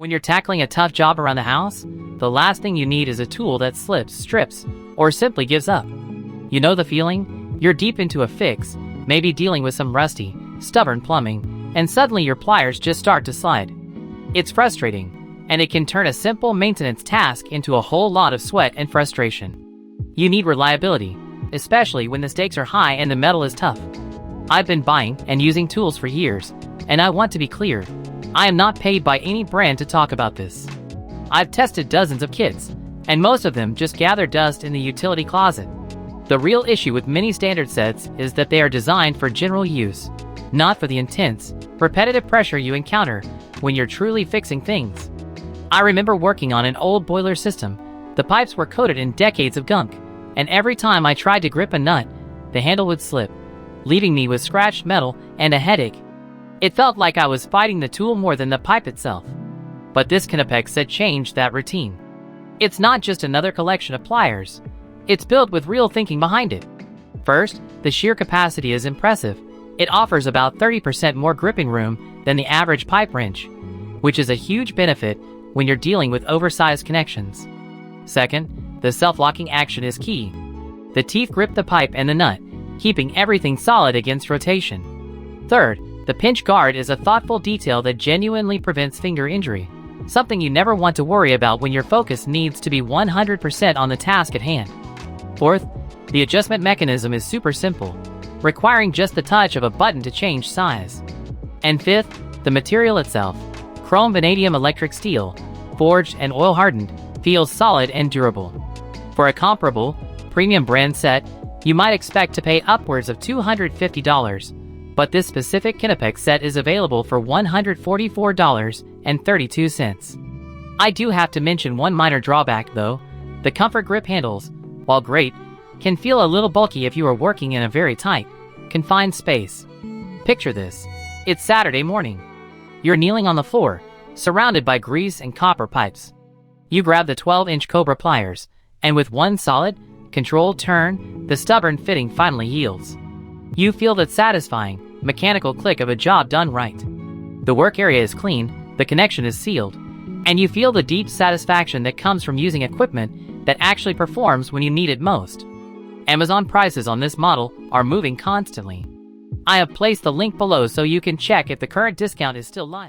When you're tackling a tough job around the house, the last thing you need is a tool that slips, strips, or simply gives up. You know the feeling? You're deep into a fix, maybe dealing with some rusty, stubborn plumbing, and suddenly your pliers just start to slide. It's frustrating, and it can turn a simple maintenance task into a whole lot of sweat and frustration. You need reliability, especially when the stakes are high and the metal is tough. I've been buying and using tools for years, and I want to be clear. I am not paid by any brand to talk about this. I've tested dozens of kits, and most of them just gather dust in the utility closet. The real issue with many standard sets is that they are designed for general use, not for the intense, repetitive pressure you encounter when you're truly fixing things. I remember working on an old boiler system. The pipes were coated in decades of gunk, and every time I tried to grip a nut, the handle would slip, leaving me with scratched metal and a headache. It felt like I was fighting the tool more than the pipe itself. But this KNIPEX set changed that routine. It's not just another collection of pliers. It's built with real thinking behind it. First, the sheer capacity is impressive. It offers about 30% more gripping room than the average pipe wrench, which is a huge benefit when you're dealing with oversized connections. Second, the self-locking action is key. The teeth grip the pipe and the nut, keeping everything solid against rotation. Third, the pinch guard is a thoughtful detail that genuinely prevents finger injury, something you never want to worry about when your focus needs to be 100% on the task at hand. Fourth, the adjustment mechanism is super simple, requiring just the touch of a button to change size. And fifth, the material itself, chrome vanadium electric steel, forged and oil hardened, feels solid and durable. For a comparable, premium brand set, you might expect to pay upwards of $250, but this specific KNIPEX set is available for $144.32. I do have to mention one minor drawback though. The comfort grip handles, while great, can feel a little bulky if you are working in a very tight, confined space. Picture this. It's Saturday morning. You're kneeling on the floor, surrounded by grease and copper pipes. You grab the 12-inch Cobra pliers, and with one solid, controlled turn, the stubborn fitting finally yields. You feel that satisfying, mechanical click of a job done right. The work area is clean, the connection is sealed, and you feel the deep satisfaction that comes from using equipment that actually performs when you need it most. Amazon prices on this model are moving constantly. I have placed the link below so you can check if the current discount is still live.